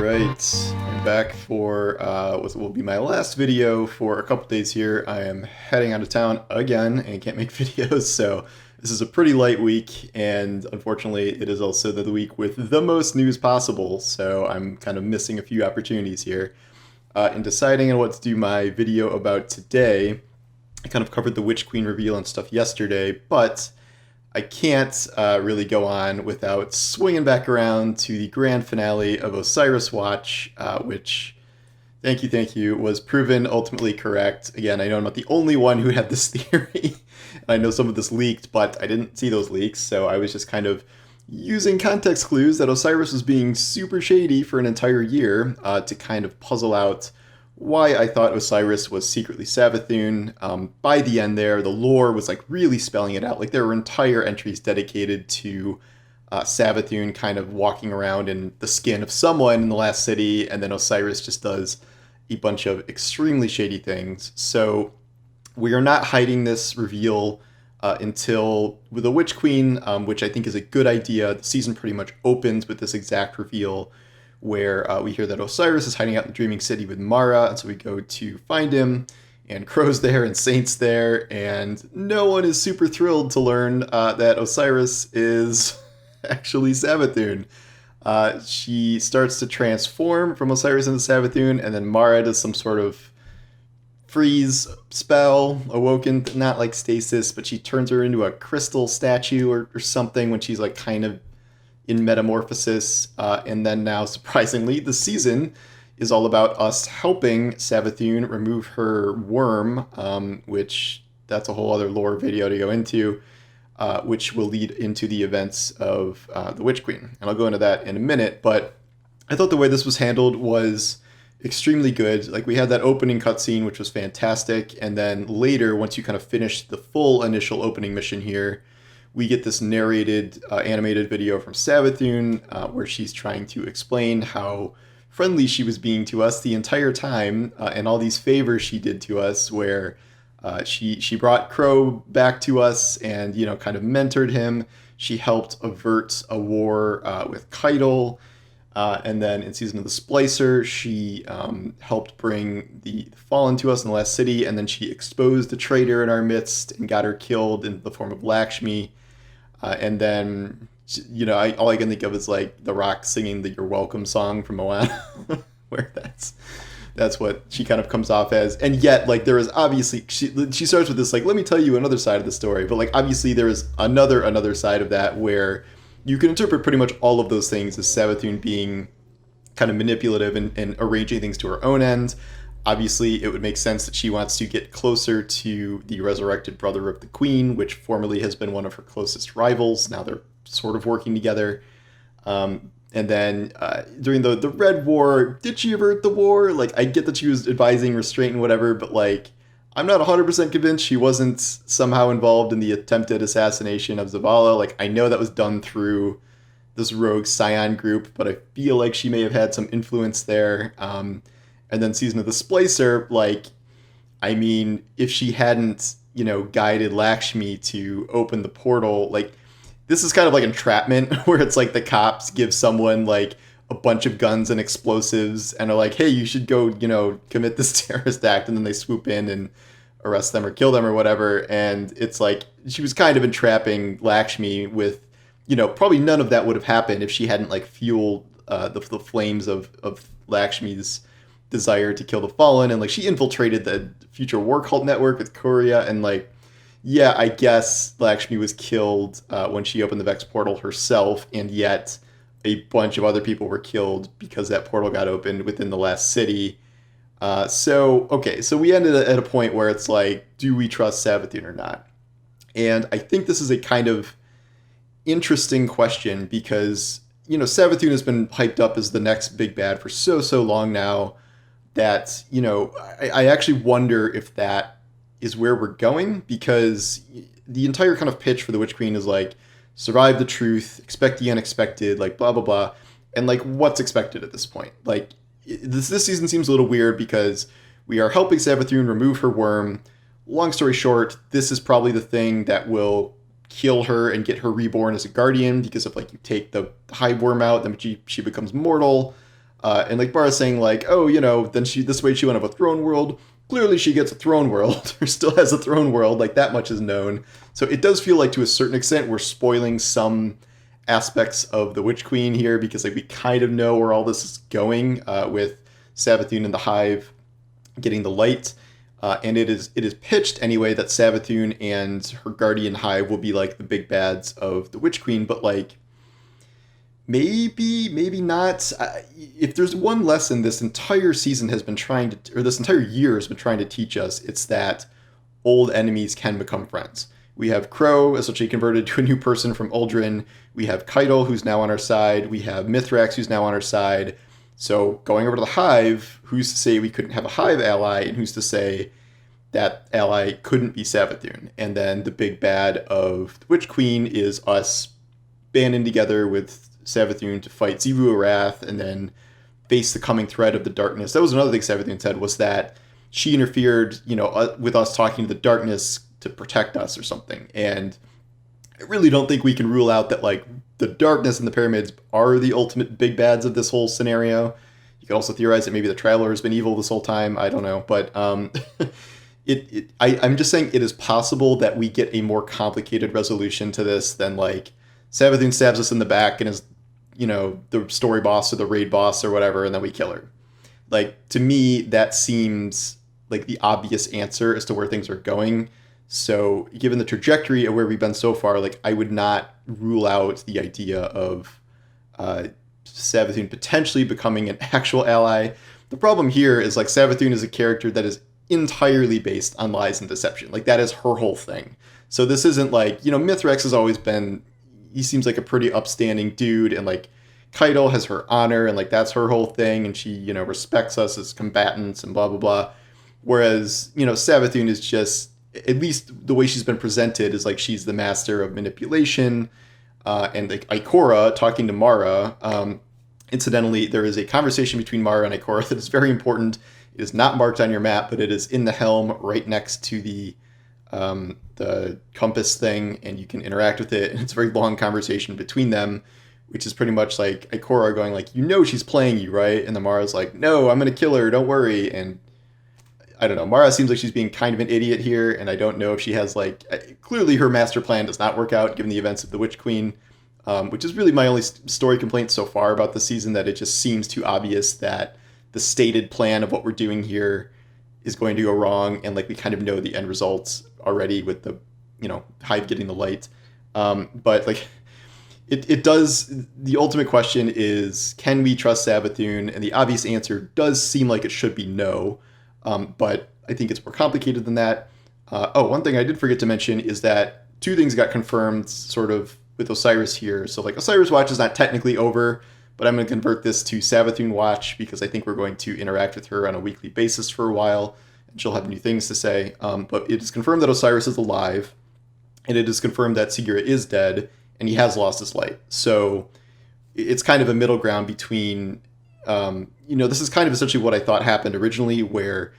right, I'm back for what will be my last video for a couple days here. I am heading out of town again and can't make videos, so this is a pretty light week, and unfortunately it is also the week with the most news possible, so I'm kind of missing a few opportunities here. In deciding on what to do my video about today, I kind of covered the Witch Queen reveal and stuff yesterday, but I can't really go on without swinging back around to the grand finale of Osiris Watch, which, thank you, was proven ultimately correct. Again, I know I'm not the only one who had this theory, and I know some of this leaked, but I didn't see those leaks, so I was just kind of using context clues that Osiris was being super shady for an entire year to kind of puzzle out why I thought Osiris was secretly Savathun. By the end there, the lore was like really spelling it out. Like there were entire entries dedicated to Savathun kind of walking around in the skin of someone in the last city, and then Osiris just does a bunch of extremely shady things. So we are not hiding this reveal until with the Witch Queen, which I think is a good idea. The season pretty much opens with this exact reveal, where we hear that Osiris is hiding out in the Dreaming City with Mara, and so we go to find him, and Crow's there, and Saint's there, and no one is super thrilled to learn that Osiris is actually Savathun. She starts to transform from Osiris into Savathun, and then Mara does some sort of freeze spell, awoken, not like stasis, but she turns her into a crystal statue or something when she's like kind of in metamorphosis, and then now, surprisingly, the season is all about us helping Savathun remove her worm, which that's a whole other lore video to go into, which will lead into the events of the Witch Queen. And I'll go into that in a minute, but I thought the way this was handled was extremely good. Like, we had that opening cutscene, which was fantastic, and then later, once you kind of finish the full initial opening mission here, we get this narrated animated video from Savathun where she's trying to explain how friendly she was being to us the entire time, and all these favors she did to us, where she brought Crow back to us and, you know, kind of mentored him. She helped avert a war with Keitel, and then in Season of the Splicer, she helped bring the Fallen to us in the last city, and then she exposed a traitor in our midst and got her killed in the form of Lakshmi. And then, you know, all I can think of is like The Rock singing the "You're Welcome" song from Moana, where that's what she kind of comes off as. And yet, like, there is obviously she starts with this like, let me tell you another side of the story, but like obviously there is another side of that where you can interpret pretty much all of those things as Savathun being kind of manipulative and arranging things to her own end. Obviously, it would make sense that she wants to get closer to the resurrected brother of the queen, which formerly has been one of her closest rivals. Now they're sort of working together. And then during the Red War, did she avert the war? Like, I get that she was advising restraint and whatever, but like, I'm not 100% convinced she wasn't somehow involved in the attempted assassination of Zavala. Like, I know that was done through this rogue Scion group, but I feel like she may have had some influence there. And then Season of the Splicer, like, I mean, if she hadn't, you know, guided Lakshmi to open the portal, like, this is kind of like entrapment, where it's like the cops give someone, like, a bunch of guns and explosives and are like, hey, you should go, you know, commit this terrorist act, and then they swoop in and arrest them or kill them or whatever. And it's like, she was kind of entrapping Lakshmi with, you know, probably none of that would have happened if she hadn't, like, fueled the flames of Lakshmi's desire to kill the Fallen, and like she infiltrated the future war cult network with Korea, and like, yeah, I guess Lakshmi was killed when she opened the Vex portal herself, and yet a bunch of other people were killed because that portal got opened within the last city. So we ended at a point where it's like, do we trust Savathun or not? And I think this is a kind of interesting question because, you know, Savathun has been hyped up as the next big bad for so long now, that, you know, I actually wonder if that is where we're going, because the entire kind of pitch for the Witch Queen is like, survive the truth, expect the unexpected, like blah, blah, blah. And like, what's expected at this point? Like, this season seems a little weird because we are helping Savathun remove her worm. Long story short, this is probably the thing that will kill her and get her reborn as a guardian, because if like you take the hive worm out, then she becomes mortal. And like Mara's saying like, oh, then this way she went have a throne world. Clearly she gets a throne world, or still has a throne world, like that much is known. So it does feel like to a certain extent we're spoiling some aspects of the Witch Queen here, because like we kind of know where all this is going, with Savathun and the Hive getting the light. And it is pitched anyway that Savathun and her guardian Hive will be like the big bads of the Witch Queen, but like maybe not. If there's one lesson this entire season has been trying to, or this entire year has been trying to teach us, it's that old enemies can become friends. We have Crow essentially converted to a new person from Uldren. We have Keitel, who's now on our side. We have Mithrax, who's now on our side. So going over to the Hive, who's to say we couldn't have a Hive ally, and who's to say that ally couldn't be Savathun? And then the big bad of the Witch Queen is us banding together with Savathun to fight Xivu Arath and then face the coming threat of the darkness. That was another thing Savathun said, was that she interfered, with us talking to the darkness to protect us or something. And I really don't think we can rule out that like the darkness and the pyramids are the ultimate big bads of this whole scenario. You could also theorize that maybe the Traveler has been evil this whole time. I don't know, but I'm just saying it is possible that we get a more complicated resolution to this than like Savathun stabs us in the back and is, the story boss or the raid boss or whatever, and then we kill her. Like, to me, that seems like the obvious answer as to where things are going. So given the trajectory of where we've been so far, like I would not rule out the idea of Savathun potentially becoming an actual ally. The problem here is like Savathun is a character that is entirely based on lies and deception. Like that is her whole thing. So this isn't like, Mithrax has always been, he seems like a pretty upstanding dude, and like Keitel has her honor and like that's her whole thing, and she, respects us as combatants and blah blah blah. Whereas, Savathun is just, at least the way she's been presented, is like she's the master of manipulation. And like Ikora talking to Mara. Incidentally, there is a conversation between Mara and Ikora that is very important. It is not marked on your map, but it is in the helm right next to the compass thing, and you can interact with it. And it's a very long conversation between them, which is pretty much like Ikora going like, she's playing you, right? And then Mara's like, no, I'm going to kill her, don't worry. And I don't know, Mara seems like she's being kind of an idiot here, and I don't know if she has like, clearly her master plan does not work out given the events of the Witch Queen, which is really my only story complaint so far about the season, that it just seems too obvious that the stated plan of what we're doing here is going to go wrong, and like we kind of know the end results already with the, Hive getting the light. But like, it does, the ultimate question is, can we trust Savathun? And the obvious answer does seem like it should be no. But I think it's more complicated than that. One thing I did forget to mention is that two things got confirmed sort of with Osiris here. So like Osiris Watch is not technically over, but I'm going to convert this to Savathun Watch because I think we're going to interact with her on a weekly basis for a while, and she'll have new things to say. But it is confirmed that Osiris is alive, and it is confirmed that Segura is dead, and he has lost his light. So it's kind of a middle ground between... this is kind of essentially what I thought happened originally, where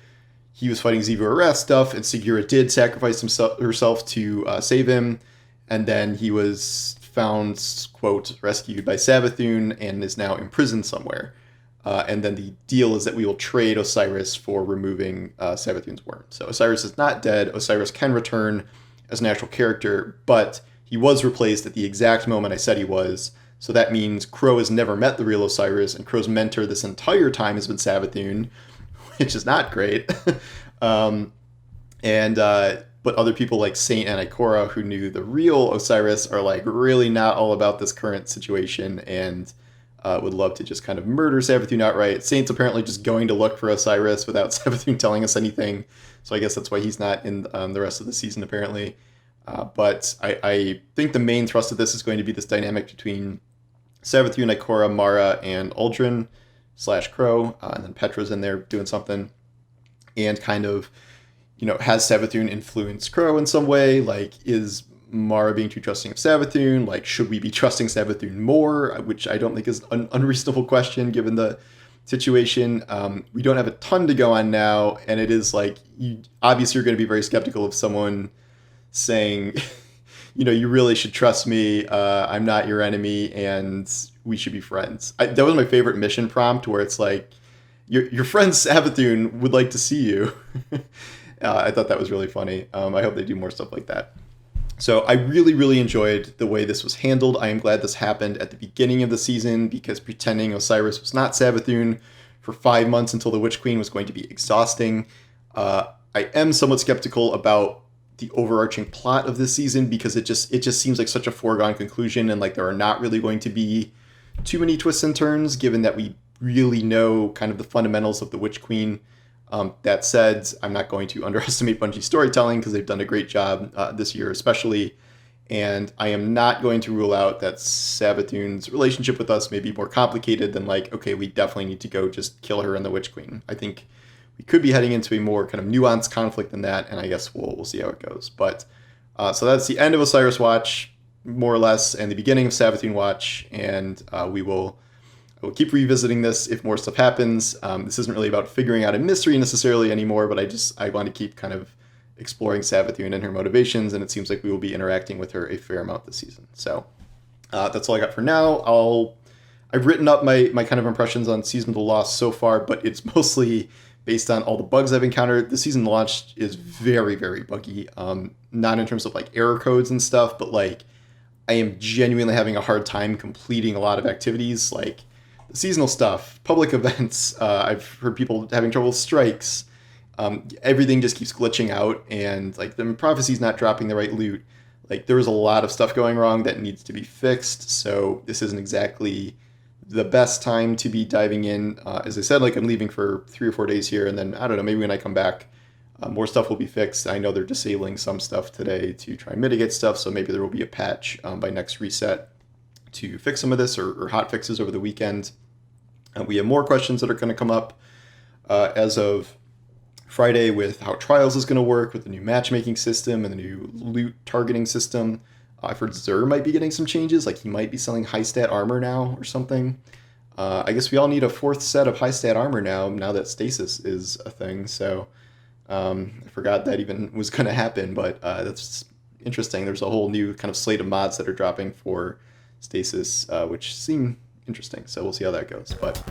he was fighting Xivu Arath stuff, and Segura did sacrifice herself to save him, and then he was found, quote, rescued by Savathun and is now imprisoned somewhere. And then the deal is that we will trade Osiris for removing Savathun's worm. So Osiris is not dead. Osiris can return as an actual character, but he was replaced at the exact moment I said he was. So that means Crow has never met the real Osiris, and Crow's mentor this entire time has been Savathun, which is not great. But other people like Saint and Ikora, who knew the real Osiris, are like really not all about this current situation, and would love to just kind of murder Savathun outright. Saint's apparently just going to look for Osiris without Savathun telling us anything, so I guess that's why he's not in the rest of the season apparently. But I think the main thrust of this is going to be this dynamic between Savathun, Ikora, Mara, and Uldren / Crow, and then Petra's in there doing something, and kind of, has Savathun influenced Crow in some way? Like, is Mara being too trusting of Savathun? Like, should we be trusting Savathun more? Which I don't think is an unreasonable question given the situation. We don't have a ton to go on now, and it is like, obviously you're going to be very skeptical of someone saying, you really should trust me. I'm not your enemy, and we should be friends. That was my favorite mission prompt, where it's like, your friend Savathun would like to see you. I thought that was really funny. I hope they do more stuff like that. So I really, really enjoyed the way this was handled. I am glad this happened at the beginning of the season, because pretending Osiris was not Savathun for 5 months until the Witch Queen was going to be exhausting. I am somewhat skeptical about the overarching plot of this season, because it just seems like such a foregone conclusion, and like there are not really going to be too many twists and turns, given that we really know kind of the fundamentals of the Witch Queen. That said, I'm not going to underestimate Bungie's storytelling, because they've done a great job this year especially, and I am not going to rule out that Savathun's relationship with us may be more complicated than like, okay, we definitely need to go just kill her and the Witch Queen. I think we could be heading into a more kind of nuanced conflict than that, and I guess we'll see how it goes. But so that's the end of Osiris Watch, more or less, and the beginning of Savathun Watch, and I will keep revisiting this if more stuff happens. This isn't really about figuring out a mystery necessarily anymore, but I want to keep kind of exploring Savathun and her motivations, and it seems like we will be interacting with her a fair amount this season. So that's all I got for now. I've written up my kind of impressions on Season of the Lost so far, but it's mostly based on all the bugs I've encountered. The season launch is very, very buggy. Not in terms of like error codes and stuff, but like I am genuinely having a hard time completing a lot of activities, like the seasonal stuff, public events. I've heard people having trouble with strikes. Everything just keeps glitching out, and like the prophecy's not dropping the right loot. Like there was a lot of stuff going wrong that needs to be fixed. So this isn't exactly the best time to be diving in. As I said, like I'm leaving for 3 or 4 days here, and then I don't know, maybe when I come back, more stuff will be fixed. I know they're disabling some stuff today to try and mitigate stuff, so maybe there will be a patch by next reset to fix some of this, or hot fixes over the weekend. We have more questions that are going to come up as of Friday with how Trials is going to work with the new matchmaking system and the new loot targeting system. I've heard Xur might be getting some changes, like he might be selling high stat armor now or something. I guess we all need a 4th set of high stat armor now that stasis is a thing. So I forgot that even was going to happen, but that's interesting. There's a whole new kind of slate of mods that are dropping for stasis, which seem interesting. So we'll see how that goes. But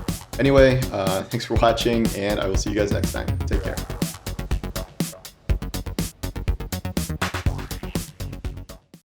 anyway, thanks for watching, and I will see you guys next time. Take care.